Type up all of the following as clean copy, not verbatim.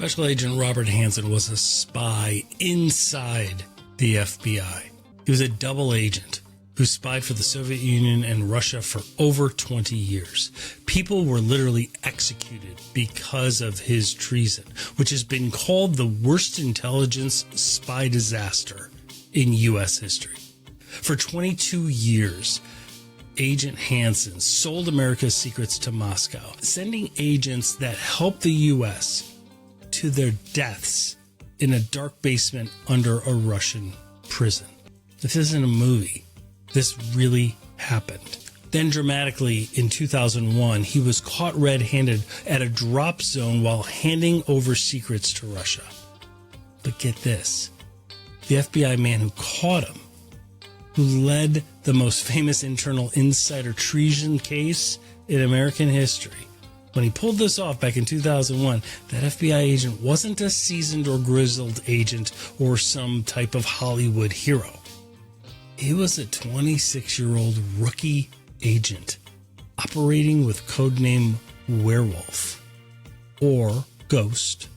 Special Agent Robert Hanssen was a spy inside the FBI. He was a double agent who spied for the Soviet Union and Russia for over 20 years. People were literally executed because of his treason, which has been called the worst intelligence spy disaster in U.S. history. For 22 years, Agent Hanssen sold America's secrets to Moscow, sending agents that helped the U.S. to their deaths in a dark basement under a Russian prison. This isn't a movie. This really happened. Then dramatically, in 2001, he was caught red-handed at a drop zone while handing over secrets to Russia. But get this, the FBI man who caught him, who led the most famous internal insider treason case in American history, when he pulled this off back in 2001, that FBI agent wasn't a seasoned or grizzled agent or some type of Hollywood hero. He was a 26-year-old rookie agent operating with codename Werewolf or Ghost,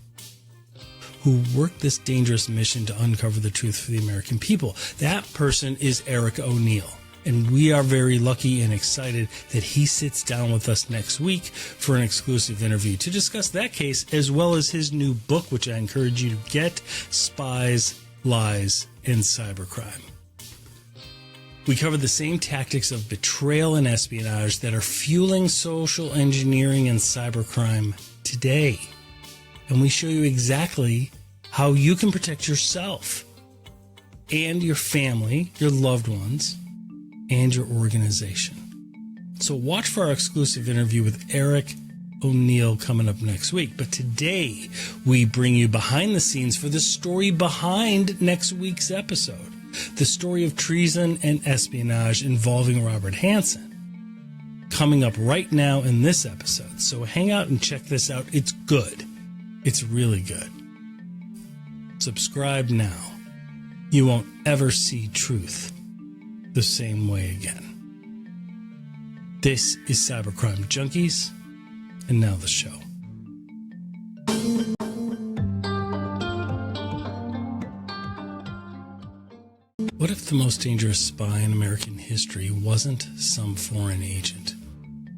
who worked this dangerous mission to uncover the truth for the American people. That person is Eric O'Neill, and we are very lucky and excited that he sits down with us next week for an exclusive interview to discuss that case, as well as his new book, which I encourage you to get, Spies, Lies, and Cybercrime. We cover the same tactics of betrayal and espionage that are fueling social engineering and cybercrime today. And we show you exactly how you can protect yourself and your family, your loved ones, and your organization. So watch for our exclusive interview with Eric O'Neill coming up next week. But today, we bring you behind the scenes for the story behind next week's episode. The story of treason and espionage involving Robert Hanssen, coming up right now in this episode. So hang out and check this out. It's good. It's really good. Subscribe now. You won't ever see truth the same way again. This is Cybercrime Junkies, and now the show. What if the most dangerous spy in American history wasn't some foreign agent,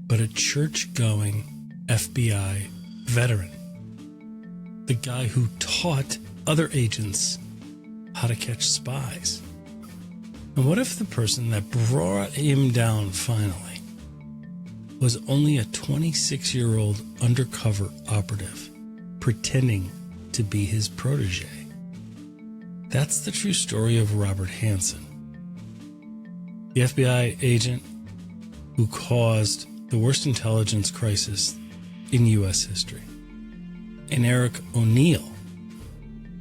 but a church-going FBI veteran? The guy who taught other agents how to catch spies. And what if the person that brought him down finally was only a 26-year-old undercover operative pretending to be his protege? That's the true story of Robert Hanssen, the FBI agent who caused the worst intelligence crisis in U.S. history. And Eric O'Neill,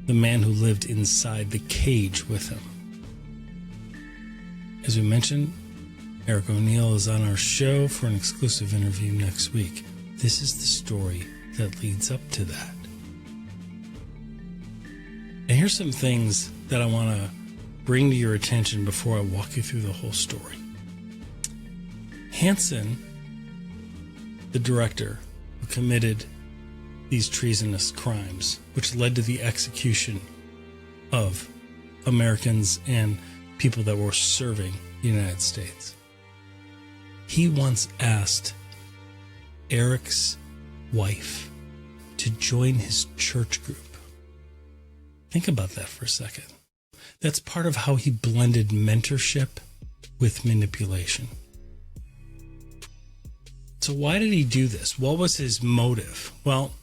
the man who lived inside the cage with him. As we mentioned, Eric O'Neill is on our show for an exclusive interview next week. This is the story that leads up to that. And here's some things that I want to bring to your attention before I walk you through the whole story. Hanssen, the director who committed these treasonous crimes, which led to the execution of Americans and people that were serving the United States, he once asked Eric's wife to join his church group. Think about that for a second. That's part of how he blended mentorship with manipulation. So why did he do this? What was his motive? Well,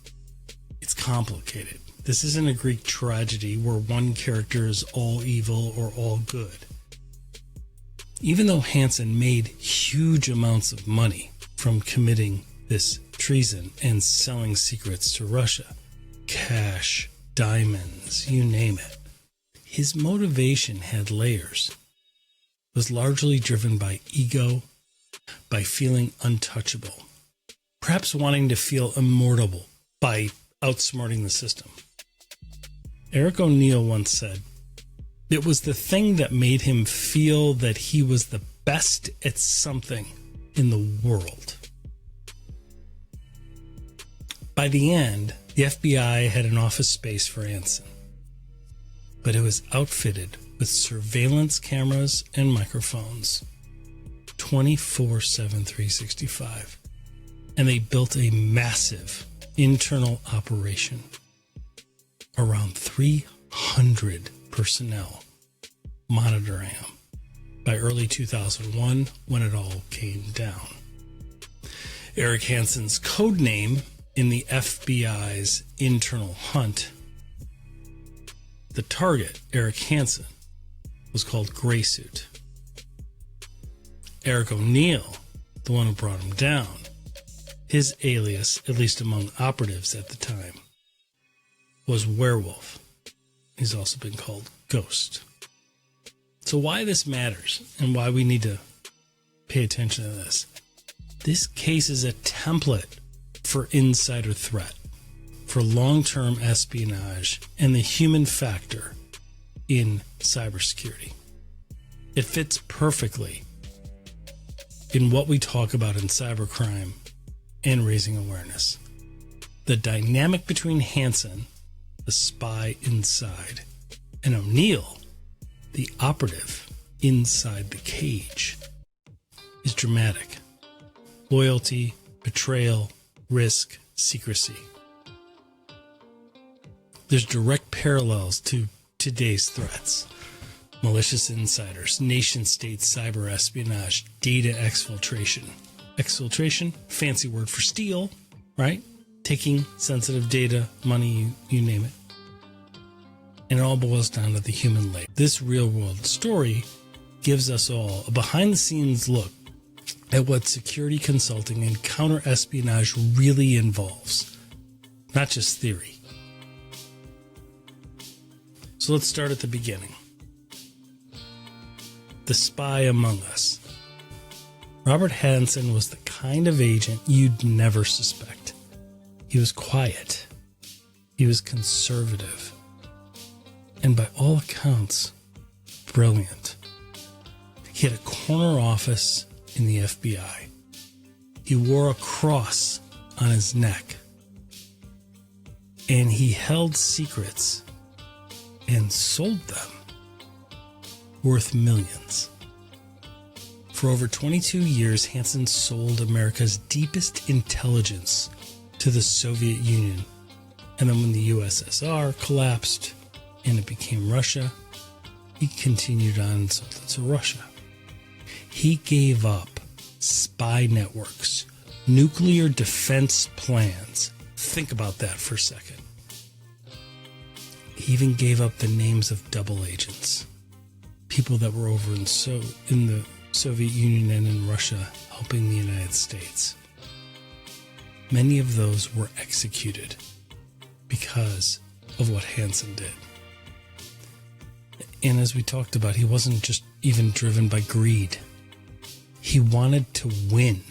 it's complicated. This isn't a Greek tragedy where one character is all evil or all good. Even though Hanssen made huge amounts of money from committing this treason and selling secrets to Russia, cash, diamonds, you name it, his motivation had layers. It was largely driven by ego, by feeling untouchable, perhaps wanting to feel immortal by outsmarting the system. Eric O'Neill once said, "It was the thing that made him feel that he was the best at something in the world." By the end, The FBI had an office space for Hanssen, but it was outfitted with surveillance cameras and microphones 24/7, 365. And they built a massive internal operation. Around 300 personnel monitoring him by early 2001 when it all came down. Eric Hanssen's code name in the FBI's internal hunt, the target, Eric Hanssen, was called Gray Suit. Eric O'Neill, the one who brought him down, his alias, at least among operatives at the time, was Werewolf. He's also been called Ghost. So why this matters and why we need to pay attention to this. This case is a template for insider threat, for long-term espionage, and the human factor in cybersecurity. It fits perfectly in what we talk about in cybercrime and raising awareness. The dynamic between Hanssen, the spy inside, and O'Neill, the operative inside the cage, is dramatic. Loyalty, betrayal, risk, secrecy. There's direct parallels to today's threats. Malicious insiders, nation-state cyber espionage, data exfiltration. Exfiltration, fancy word for steal, right? Taking sensitive data, money, you name it. And it all boils down to the human layer. This real-world story gives us all a behind-the-scenes look at what security consulting and counter-espionage really involves, not just theory. So let's start at the beginning. The spy among us. Robert Hanssen was the kind of agent you'd never suspect. He was quiet. He was conservative. And by all accounts, brilliant. He had a corner office in the FBI. He wore a cross on his neck. And he held secrets and sold them worth millions. For over 22 years, Hanssen sold America's deepest intelligence to the Soviet Union. And then when the USSR collapsed and it became Russia, he continued on and sold it to Russia. He gave up spy networks, nuclear defense plans. Think about that for a second. He even gave up the names of double agents, people that were over in the Soviet Union and in Russia helping the United States. Many of those were executed because of what Hanssen did. And as we talked about, he wasn't just even driven by greed. He wanted to win.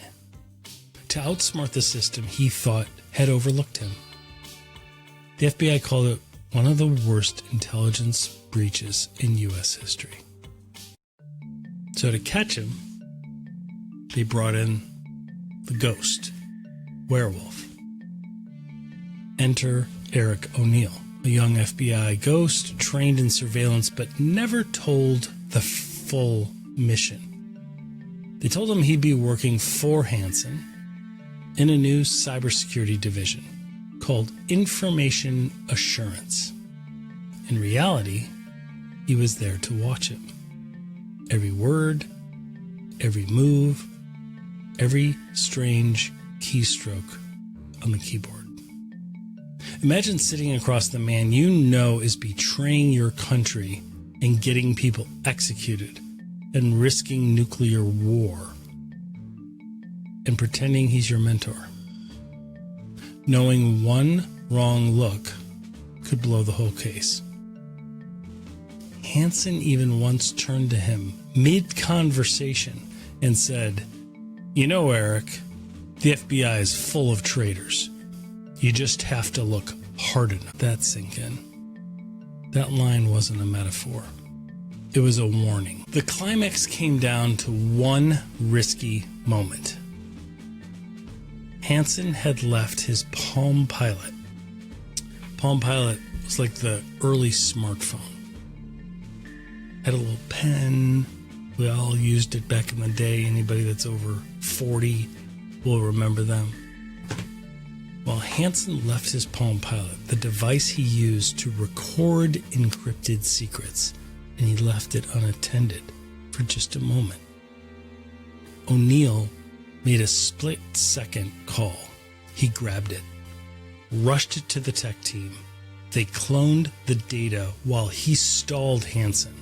To outsmart the system he thought had overlooked him. The FBI called it one of the worst intelligence breaches in U.S. history. So to catch him, they brought in the Ghost, Werewolf. Enter Eric O'Neill, a young FBI ghost trained in surveillance but never told the full mission. They told him he'd be working for Hanssen in a new cybersecurity division called Information Assurance. In reality, he was there to watch him. Every word, every move, every strange keystroke on the keyboard. Imagine sitting across the man you know is betraying your country and getting people executed and risking nuclear war and pretending he's your mentor. Knowing one wrong look could blow the whole case. Hanssen even once turned to him mid-conversation and said, "You know, Eric, the FBI is full of traitors. You just have to look hard enough." That sink in. That line wasn't a metaphor. It was a warning. The climax came down to one risky moment. Hanssen had left his PalmPilot, PalmPilot was like the early smartphone. Had a little pen. We all used it back in the day. Anybody that's over 40 will remember them. Well, Hanssen left his PalmPilot, the device he used to record encrypted secrets, and he left it unattended for just a moment. O'Neill made a split-second call. He grabbed it, rushed it to the tech team. They cloned the data while he stalled Hanssen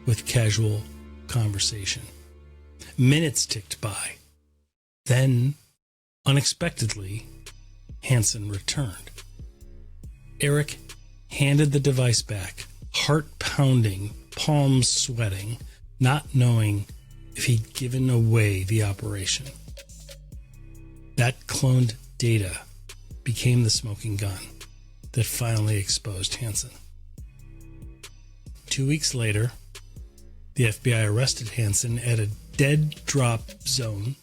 with casual conversation. Minutes ticked by. Then, unexpectedly, Hanssen returned. Eric handed the device back, heart pounding, palms sweating, not knowing if he'd given away the operation. That cloned data became the smoking gun that finally exposed Hanssen. 2 weeks later, the FBI arrested Hanssen at a dead drop zone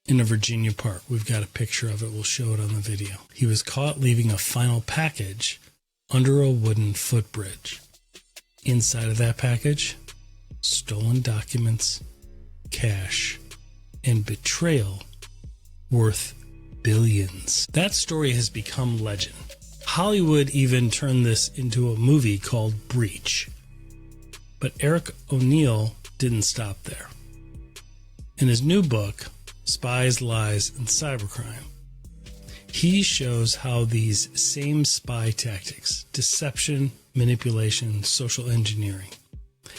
in a Virginia park. We've got a picture of it. We'll show it on the video. He was caught leaving a final package under a wooden footbridge. Inside of that package, stolen documents, cash, and betrayal worth billions. That story has become legend. Hollywood even turned this into a movie called Breach. But Eric O'Neill didn't stop there. In his new book, Spies, Lies, and Cybercrime, he shows how these same spy tactics, deception, manipulation, social engineering,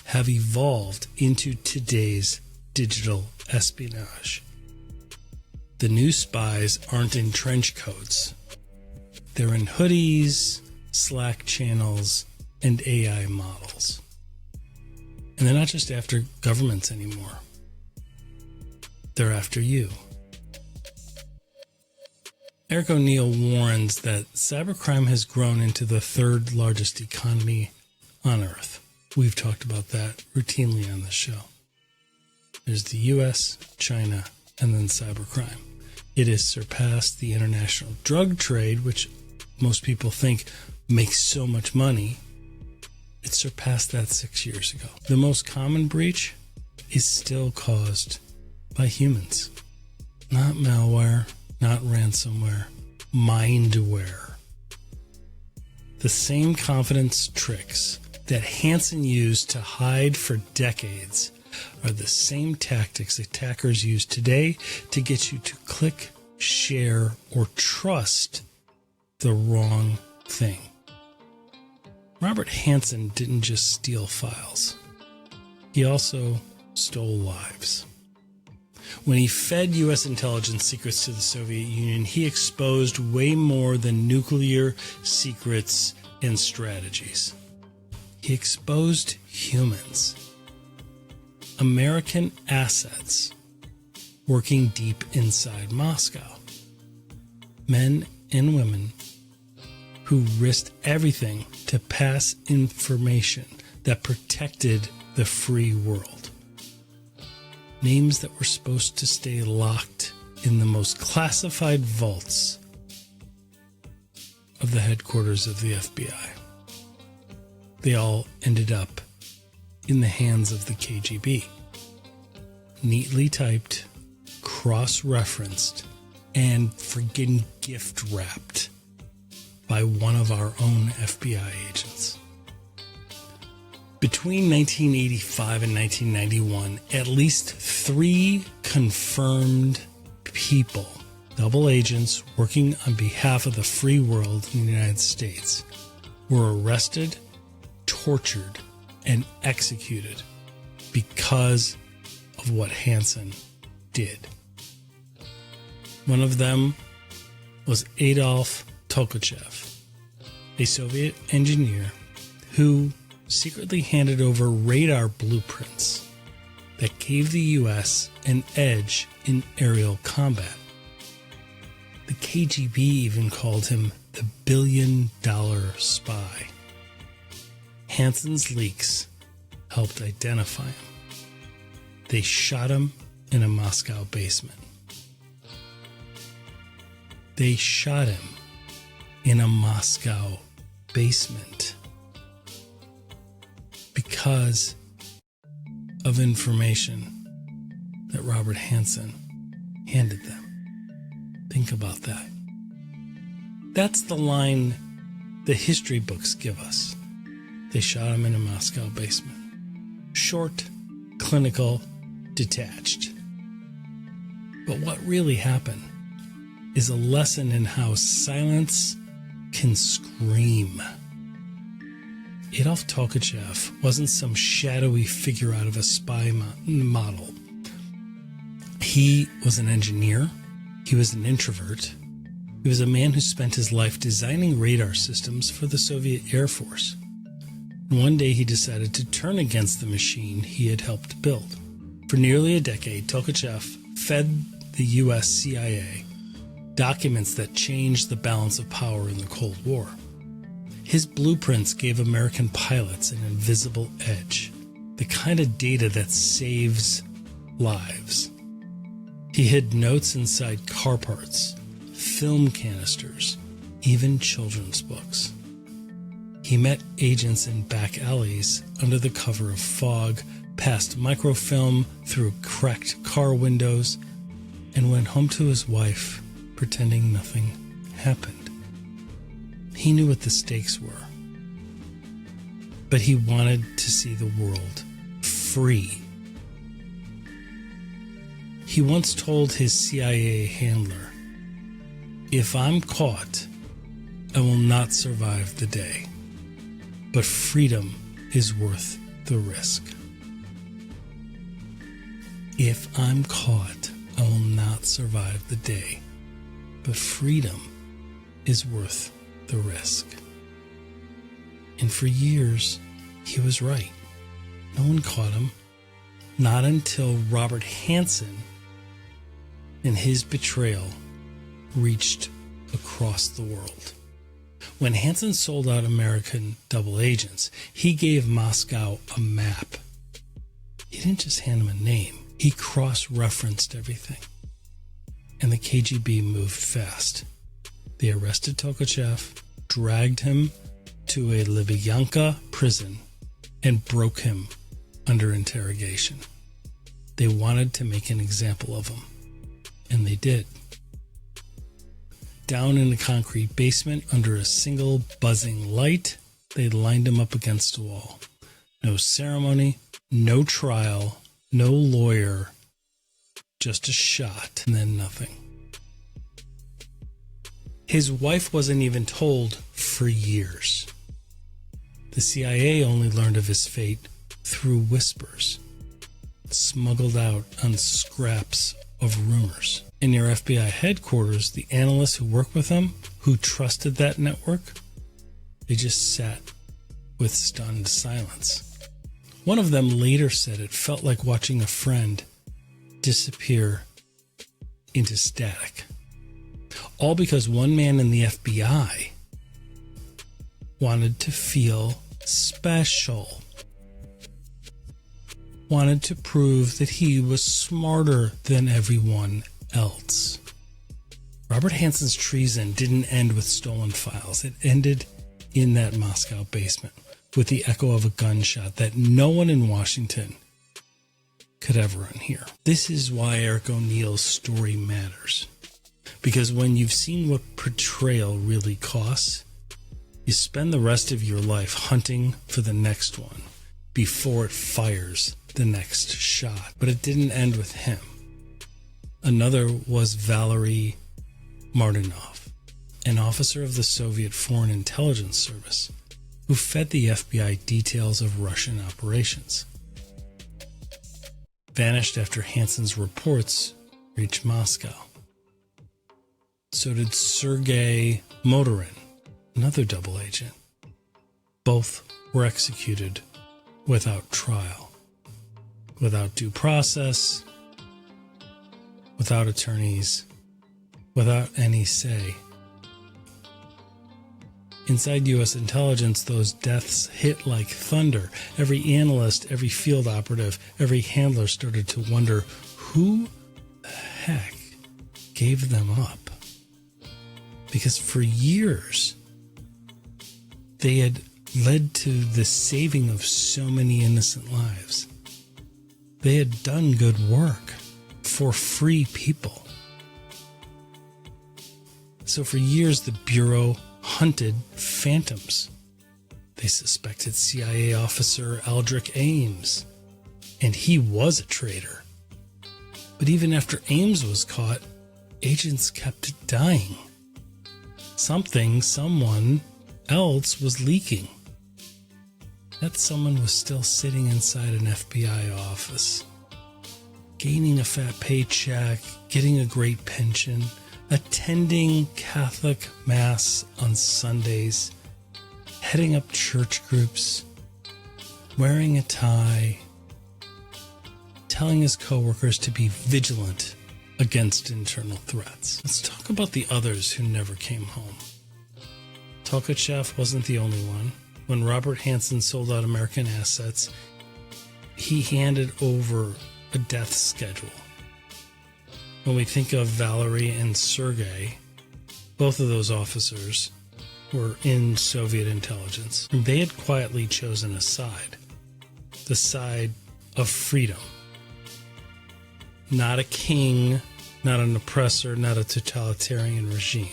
have evolved into today's digital espionage. The new spies aren't in trench coats. They're in hoodies, Slack channels, and AI models. And they're not just after governments anymore. They're after you. Eric O'Neill warns that cybercrime has grown into the third largest economy on Earth. We've talked about that routinely on the show. There's the US, China, and then cybercrime. It has surpassed the international drug trade, which most people think makes so much money. It surpassed that 6 years ago. The most common breach is still caused by humans. Not malware, not ransomware, mindware. The same confidence tricks that Hanssen used to hide for decades are the same tactics attackers use today to get you to click, share, or trust the wrong thing. Robert Hanssen didn't just steal files. He also stole lives. When he fed U.S. intelligence secrets to the Soviet Union, he exposed way more than nuclear secrets and strategies. He exposed humans. American assets working deep inside Moscow. Men and women who risked everything to pass information that protected the free world. Names that were supposed to stay locked in the most classified vaults of the headquarters of the FBI. They all ended up in the hands of the KGB. Neatly typed, cross-referenced, and friggin' gift-wrapped by one of our own FBI agents. Between 1985 and 1991, at least 3 confirmed people, double agents working on behalf of the free world in the United States, were arrested, tortured, and executed because of what Hanssen did. One of them was Adolf Tolkachev, a Soviet engineer who secretly handed over radar blueprints that gave the U.S. an edge in aerial combat. The KGB even called him the billion-dollar spy. Hanssen's leaks helped identify him. They shot him in a Moscow basement. They shot him in a Moscow basement because of information that Robert Hanssen handed them. Think about that. That's the line the history books give us. They shot him in a Moscow basement. Short, clinical, detached. But what really happened is a lesson in how silence can scream. Adolf Tolkachev wasn't some shadowy figure out of a spy model. He was an engineer. He was an introvert. He was a man who spent his life designing radar systems for the Soviet Air Force. And one day he decided to turn against the machine he had helped build. For nearly a decade, Tolkachev fed the U.S. CIA documents that changed the balance of power in the Cold War. His blueprints gave American pilots an invisible edge, the kind of data that saves lives. He hid notes inside car parts, film canisters, even children's books. He met agents in back alleys under the cover of fog, passed microfilm through cracked car windows, and went home to his wife pretending nothing happened. He knew what the stakes were, but he wanted to see the world free. He once told his CIA handler, "If I'm caught, I will not survive the day, but freedom is worth the risk." If I'm caught, I will not survive the day, but freedom is worth the risk. And for years, he was right. No one caught him, not until Robert Hanssen and his betrayal reached across the world. When Hanssen sold out American double agents, he gave Moscow a map. He didn't just hand them a name. He cross-referenced everything. And the KGB moved fast. They arrested Tolkachev, dragged him to a Lubyanka prison, and broke him under interrogation. They wanted to make an example of him, and they did. Down in a concrete basement under a single buzzing light, they lined him up against a wall. No ceremony, no trial, no lawyer, just a shot, and then nothing. His wife wasn't even told for years. The CIA only learned of his fate through whispers, smuggled out on scraps of rumors. In your FBI headquarters, the analysts who worked with him, who trusted that network, they just sat with stunned silence. One of them later said it felt like watching a friend disappear into static. All because one man in the FBI wanted to feel special, wanted to prove that he was smarter than everyone else. Robert Hanssen's treason didn't end with stolen files. It ended in that Moscow basement with the echo of a gunshot that no one in Washington could ever unhear. This is why Eric O'Neill's story matters. Because when you've seen what betrayal really costs, you spend the rest of your life hunting for the next one before it fires the next shot. But it didn't end with him. Another was Valery Martinov, an officer of the Soviet Foreign Intelligence Service, who fed the FBI details of Russian operations. Vanished after Hanssen's reports reached Moscow. So did Sergei Motorin, another double agent. Both were executed without trial, without due process, without attorneys, without any say. Inside U.S. intelligence, those deaths hit like thunder. Every analyst, every field operative, every handler started to wonder who the heck gave them up. because for years they had led to the saving of so many innocent lives. They had done good work for free people. So for years, the Bureau hunted phantoms. They suspected CIA officer Aldrich Ames, and he was a traitor. But even after Ames was caught, agents kept dying. Someone else was leaking. That someone was still sitting inside an FBI office, gaining a fat paycheck, getting a great pension, attending Catholic Mass on Sundays, heading up church groups, wearing a tie, telling his coworkers to be vigilant against internal threats. Let's talk about the others who never came home. Tolkachev wasn't the only one. When Robert Hanssen sold out American assets, he handed over a death schedule. When we think of Valery and Sergei, both of those officers were in Soviet intelligence. They had quietly chosen a side, the side of freedom. Not a king, not an oppressor, not a totalitarian regime.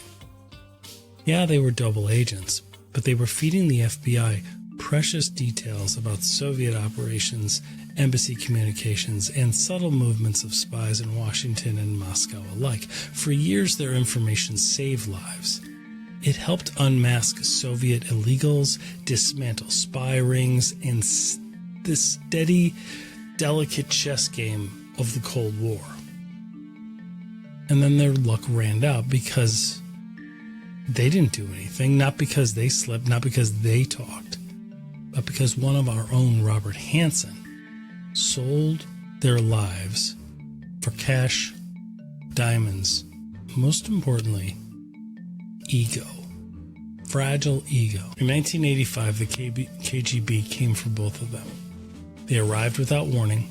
Yeah, they were double agents, but they were feeding the FBI precious details about Soviet operations, embassy communications, and subtle movements of spies in Washington and Moscow alike. For years, their information saved lives. It helped unmask Soviet illegals, dismantle spy rings, and this steady, delicate chess game of the Cold War. And then their luck ran out because they didn't do anything, not because they slept, not because they talked, but because one of our own, Robert Hanssen, sold their lives for cash, diamonds, most importantly, ego. Fragile ego. In 1985, the KGB came for both of them. They arrived without warning,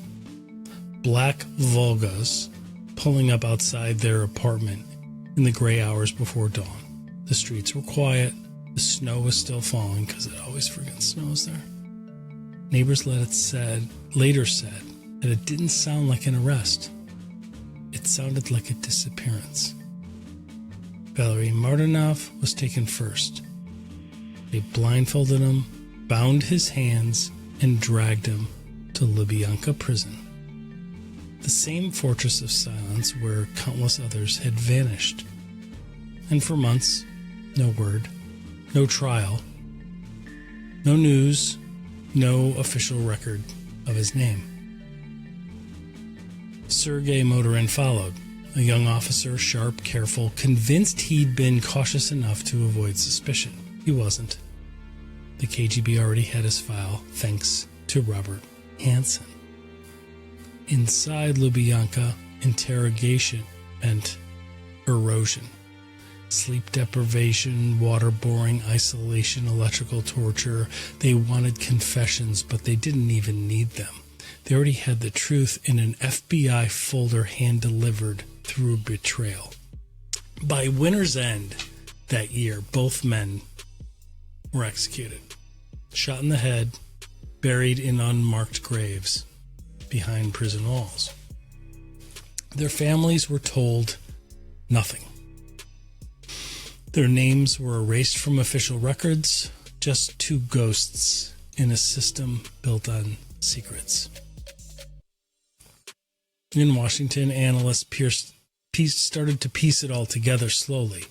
black Volgas pulling up outside their apartment in the gray hours before dawn. The streets were quiet. The snow was still falling because it always freaking snows there. Neighbors later said that it didn't sound like an arrest. It sounded like a disappearance. Valery Martinov was taken first. They blindfolded him, bound his hands, and dragged him to Lubyanka prison. The same fortress of silence where countless others had vanished. And for months, no word, no trial, no news, no official record of his name. Sergei Motorin followed, a young officer, sharp, careful, convinced he'd been cautious enough to avoid suspicion. He wasn't. The KGB already had his file, thanks to Robert Hanssen. Inside Lubyanka, interrogation meant erosion. Sleep deprivation, waterboarding, isolation, electrical torture. They wanted confessions, but they didn't even need them. They already had the truth in an FBI folder hand-delivered through betrayal. By winter's end that year, both men were executed. Shot in the head, buried in unmarked graves behind prison walls. Their families were told nothing. Their names were erased from official records, just two ghosts in a system built on secrets. In Washington, analysts started to piece it all together slowly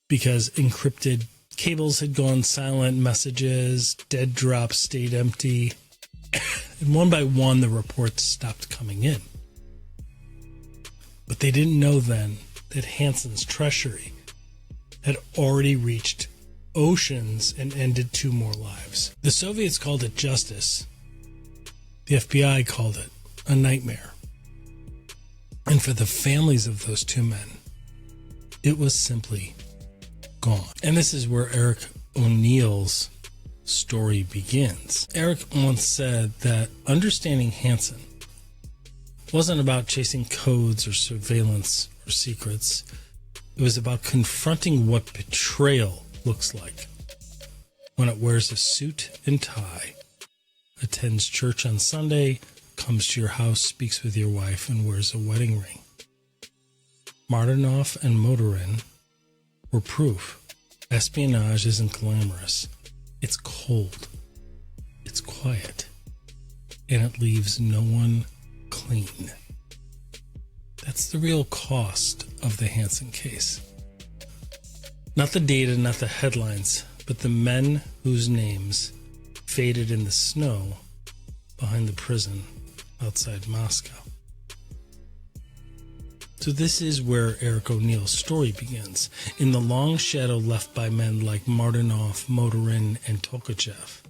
because encrypted cables had gone silent, messages, dead drops stayed empty, and one by one the reports stopped coming in. But they didn't know then that Hanssen's treachery had already reached oceans and ended two more lives. The Soviets called it justice. The FBI called it a nightmare. And for the families of those two men, it was simply gone. And this is where Eric O'Neill's story begins. Eric once said that understanding Hanssen wasn't about chasing codes or surveillance or secrets. It was about confronting what betrayal looks like when it wears a suit and tie, attends church on Sunday, comes to your house, speaks with your wife, and wears a wedding ring. Martinoff and Motorin were proof. Espionage isn't glamorous. It's cold. It's quiet. And it leaves no one clean. That's the real cost of the Hanssen case. Not the data, not the headlines, but the men whose names faded in the snow behind the prison outside Moscow. So this is where Eric O'Neill's story begins, in the long shadow left by men like Martinoff, Motorin, and Tolkachev,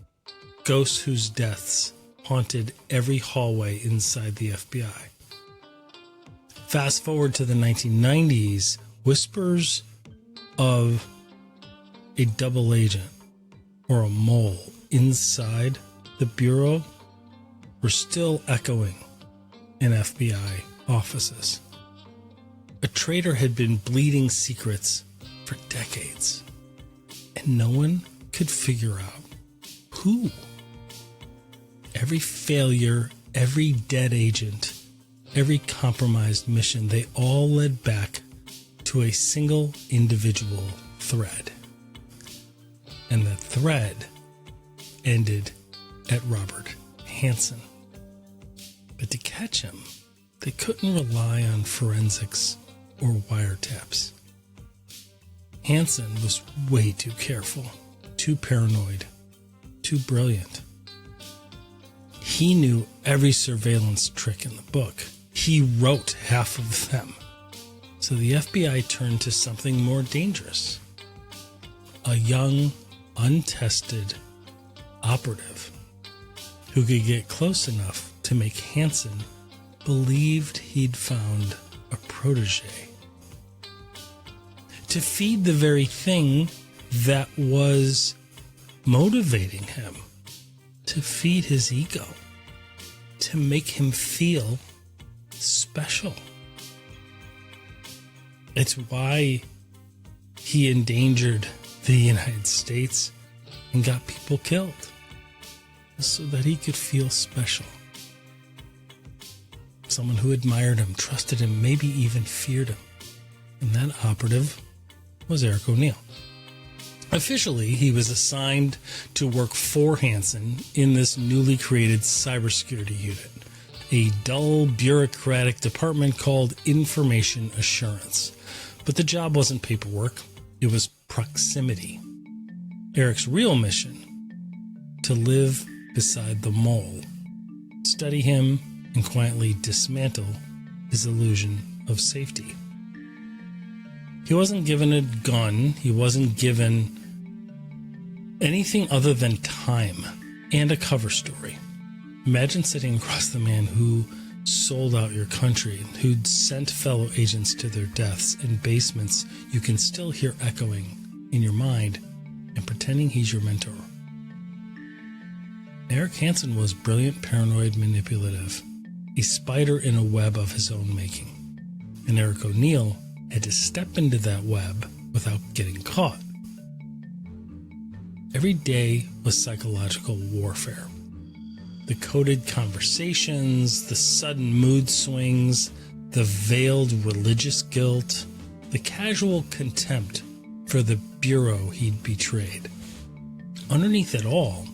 ghosts whose deaths haunted every hallway inside the FBI. Fast forward to the 1990s, whispers of a double agent or a mole inside the Bureau were still echoing in FBI offices. A traitor had been bleeding secrets for decades, and no one could figure out who. Every failure, every dead agent, every compromised mission, they all led back to a single individual thread. And the thread ended at Robert Hanssen. But to catch him, they couldn't rely on forensics or wiretaps. Hanssen was way too careful, too paranoid, too brilliant. He knew every surveillance trick in the book. He wrote half of them. So the FBI turned to something more dangerous. A young, untested operative who could get close enough to make Hanssen believed he'd found a protege. To feed the very thing that was motivating him, to feed his ego, to make him feel special. It's why he endangered the United States and got people killed, so that he could feel special. Someone who admired him, trusted him, maybe even feared him. And that operative was Eric O'Neill. Officially, he was assigned to work for Hanssen in this newly created cybersecurity unit, a dull, bureaucratic department called Information Assurance. But the job wasn't paperwork, it was proximity. Eric's real mission: to live beside the mole, study him, and quietly dismantle his illusion of safety. He wasn't given a gun, he wasn't given anything other than time and a cover story. Imagine sitting across the man who sold out your country, who'd sent fellow agents to their deaths in basements you can still hear echoing in your mind, and pretending he's your mentor. Eric Hanssen was brilliant, paranoid, manipulative, a spider in a web of his own making. And Eric O'Neill had to step into that web without getting caught. Every day was psychological warfare. The coded conversations, the sudden mood swings, the veiled religious guilt, the casual contempt for the bureau he'd betrayed. Underneath it all,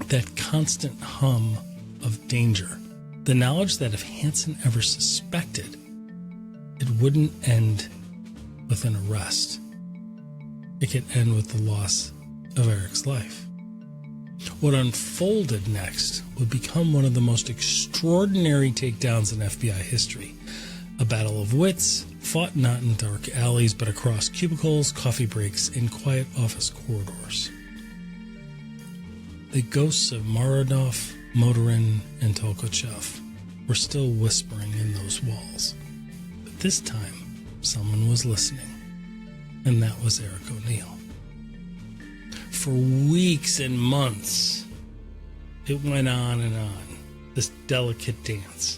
that constant hum of danger, the knowledge that if Hanssen ever suspected, it wouldn't end with an arrest. It could end with the loss of Eric's life. What unfolded next would become one of the most extraordinary takedowns in FBI history. A battle of wits, fought not in dark alleys, but across cubicles, coffee breaks, and quiet office corridors. The ghosts of Martinoff, Motorin, and Tolkachev were still whispering in those walls. But this time, someone was listening, and that was Eric O'Neill. For weeks and months, it went on and on, this delicate dance.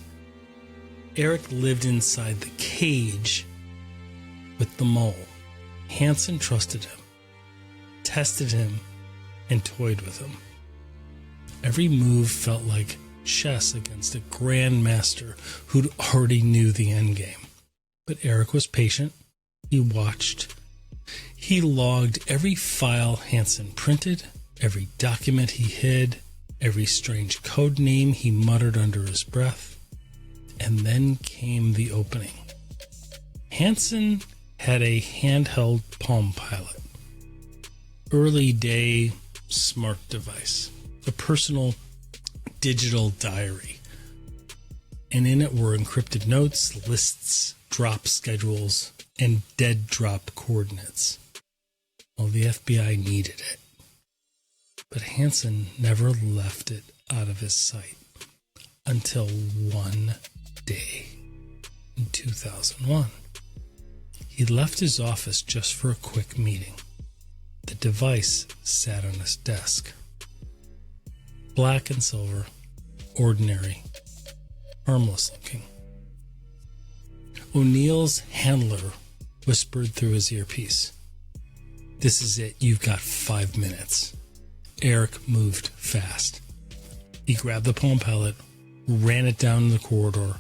Eric lived inside the cage with the mole, Hanssen trusted him, tested him, and toyed with him. Every move felt like chess against a grandmaster who'd already knew the endgame. But Eric was patient. He watched. He logged every file Hanssen printed, every document he hid, every strange code name he muttered under his breath. And then came the opening. Hanssen had a handheld PalmPilot, early day smart device, a personal digital diary. And in it were encrypted notes, lists, drop schedules, and dead drop coordinates. Well, the FBI needed it. But Hanssen never left it out of his sight until one day in 2001. He left his office just for a quick meeting. The device sat on his desk. Black and silver, ordinary, harmless looking. O'Neill's handler whispered through his earpiece, "This is it. You've got 5 minutes." Eric moved fast. He grabbed the PalmPilot, ran it down the corridor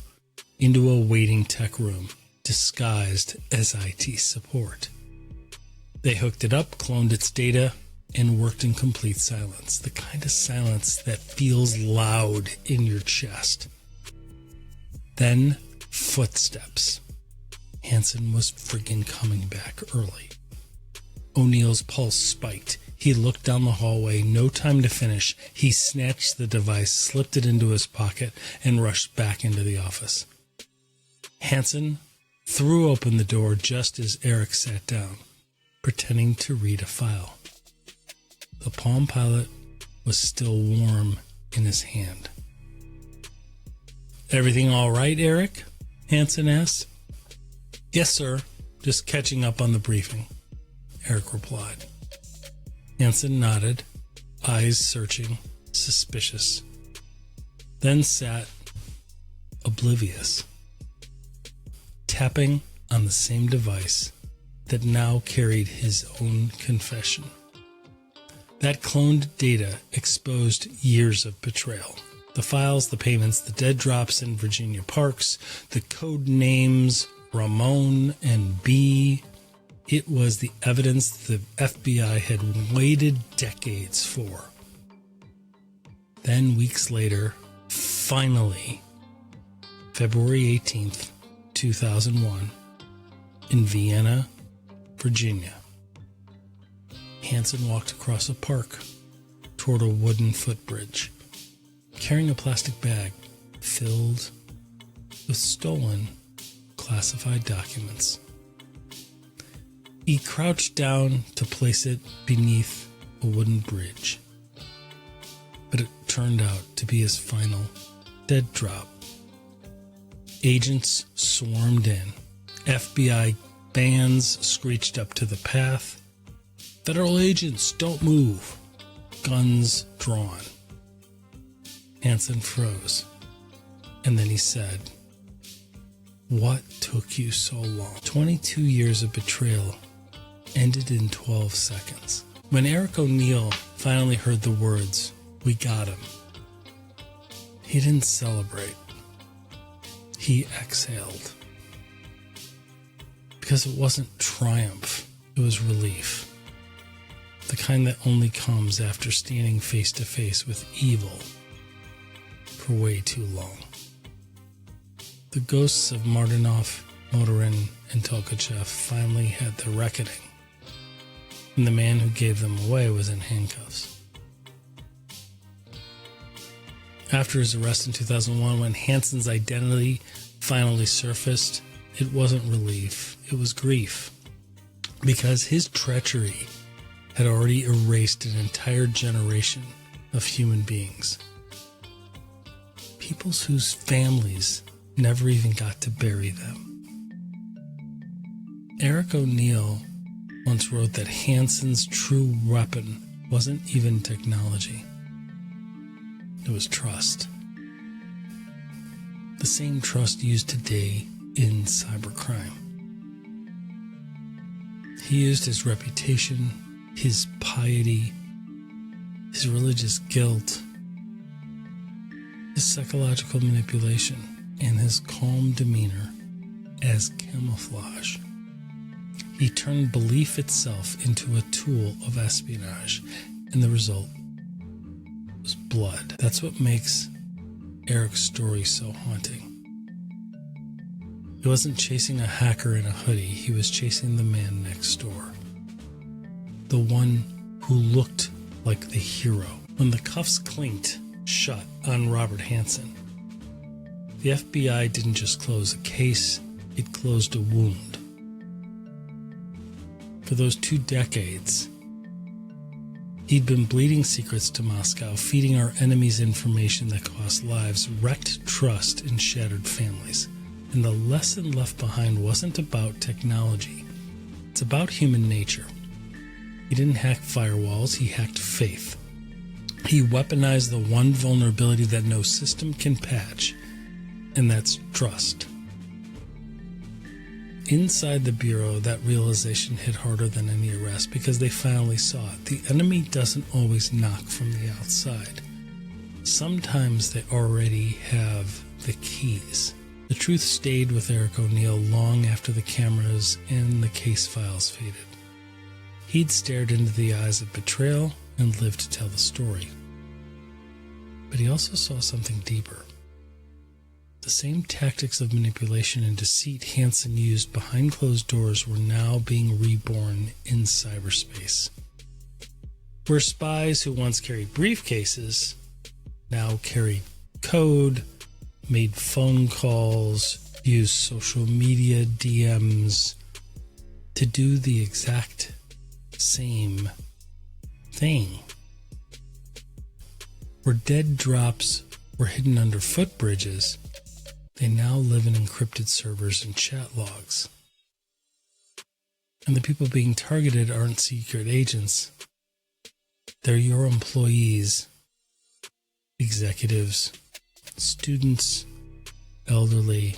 into a waiting tech room disguised as IT support. They hooked it up, cloned its data, and worked in complete silence, the kind of silence that feels loud in your chest. Then, footsteps. Hanssen was friggin' coming back early. O'Neill's pulse spiked. He looked down the hallway. No time to finish. He snatched the device, slipped it into his pocket, and rushed back into the office. Hanssen threw open the door just as Eric sat down, pretending to read a file. The PalmPilot was still warm in his hand. "Everything all right, Eric?" Hanssen asked. "Yes, sir. Just catching up on the briefing," Eric replied. Hanssen nodded, eyes searching, suspicious, then sat oblivious, tapping on the same device that now carried his own confession. That cloned data exposed years of betrayal. The files, the payments, the dead drops in Virginia parks, the code names Ramon and B. It was the evidence the FBI had waited decades for. Then, weeks later, finally, February 18th, 2001, in Vienna, Virginia, Hanssen walked across a park toward a wooden footbridge, carrying a plastic bag filled with stolen classified documents. He crouched down to place it beneath a wooden bridge, but it turned out to be his final dead drop. Agents swarmed in. FBI bands screeched up to the path. "Federal agents, don't move." Guns drawn. Hanssen froze, and then he said, "What took you so long?" 22 years of betrayal ended in 12 seconds. When Eric O'Neill finally heard the words, "We got him," he didn't celebrate. He exhaled. Because it wasn't triumph, it was relief. The kind that only comes after standing face to face with evil for way too long. The ghosts of Martinov, Motorin, and Tolkachev finally had their reckoning, and the man who gave them away was in handcuffs. After his arrest in 2001, when Hanssen's identity finally surfaced, it wasn't relief, it was grief. Because his treachery had already erased an entire generation of human beings. People whose families never even got to bury them. Eric O'Neill once wrote that Hanssen's true weapon wasn't even technology. It was trust. The same trust used today in cybercrime. He used his reputation, his piety, his religious guilt, his psychological manipulation, and his calm demeanor as camouflage. He turned belief itself into a tool of espionage, and the result was blood. That's what makes Eric's story so haunting. He wasn't chasing a hacker in a hoodie, he was chasing the man next door. The one who looked like the hero. When the cuffs clinked shut on Robert Hanssen, the FBI didn't just close a case, it closed a wound. For those 2 decades, he'd been bleeding secrets to Moscow, feeding our enemies information that cost lives, wrecked trust, and shattered families. And the lesson left behind wasn't about technology. It's about human nature. He didn't hack firewalls, he hacked faith. He weaponized the one vulnerability that no system can patch, and that's trust. Inside the Bureau, that realization hit harder than any arrest because they finally saw it. The enemy doesn't always knock from the outside. Sometimes they already have the keys. The truth stayed with Eric O'Neill long after the cameras and the case files faded. He'd stared into the eyes of betrayal and lived to tell the story. But he also saw something deeper. The same tactics of manipulation and deceit Hanssen used behind closed doors were now being reborn in cyberspace. Where spies who once carried briefcases now carried code, made phone calls, used social media DMs to do the exact same thing. Where dead drops were hidden under footbridges, they now live in encrypted servers and chat logs. And the people being targeted aren't secret agents. They're your employees, executives, students, elderly,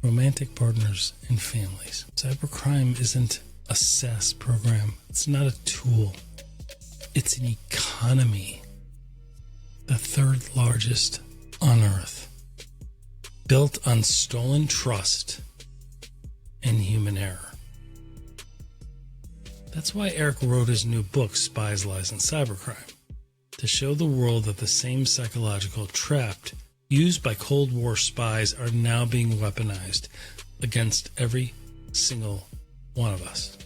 romantic partners, and families. Cybercrime isn't a SaaS program. It's not a tool. It's an economy. The 3rd largest on Earth. Built on stolen trust and human error. That's why Eric wrote his new book, Spies, Lies, and Cybercrime. To show the world that the same psychological traps used by Cold War spies are now being weaponized against every single one of us.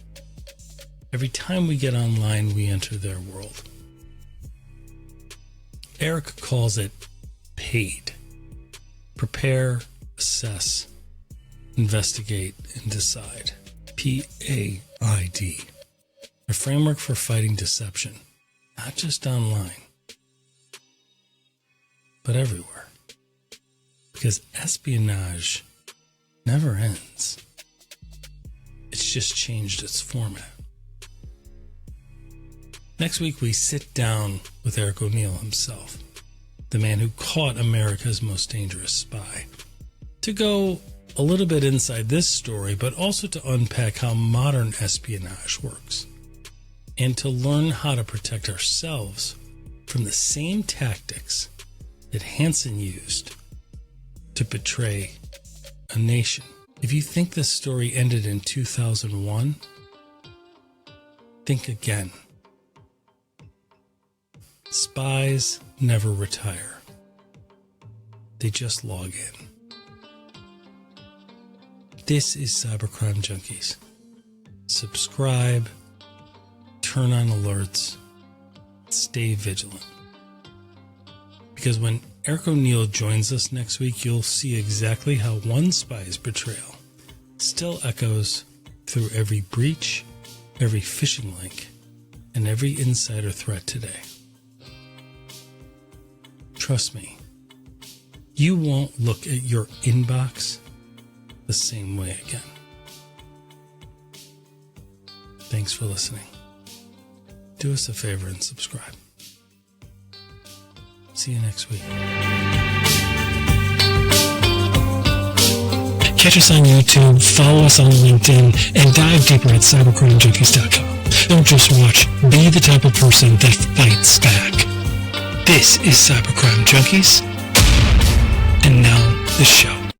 Every time we get online, we enter their world. Eric calls it PAID. Prepare, assess, investigate, and decide. PAID. A framework for fighting deception, not just online, but everywhere. Because espionage never ends. It's just changed its format. Next week, we sit down with Eric O'Neill himself, the man who caught America's most dangerous spy, to go a little bit inside this story, but also to unpack how modern espionage works, and to learn how to protect ourselves from the same tactics that Hanssen used to betray a nation. If you think this story ended in 2001, think again. Spies never retire. They just log in. This is Cybercrime Junkies. Subscribe, turn on alerts, stay vigilant. Because when Eric O'Neill joins us next week, you'll see exactly how one spy's betrayal still echoes through every breach, every phishing link, and every insider threat today. Trust me, you won't look at your inbox the same way again. Thanks for listening. Do us a favor and subscribe. See you next week. Catch us on YouTube, follow us on LinkedIn, and dive deeper at cybercrimejunkies.com. Don't just watch, be the type of person that fights back. This is Cybercrime Junkies, and now the show.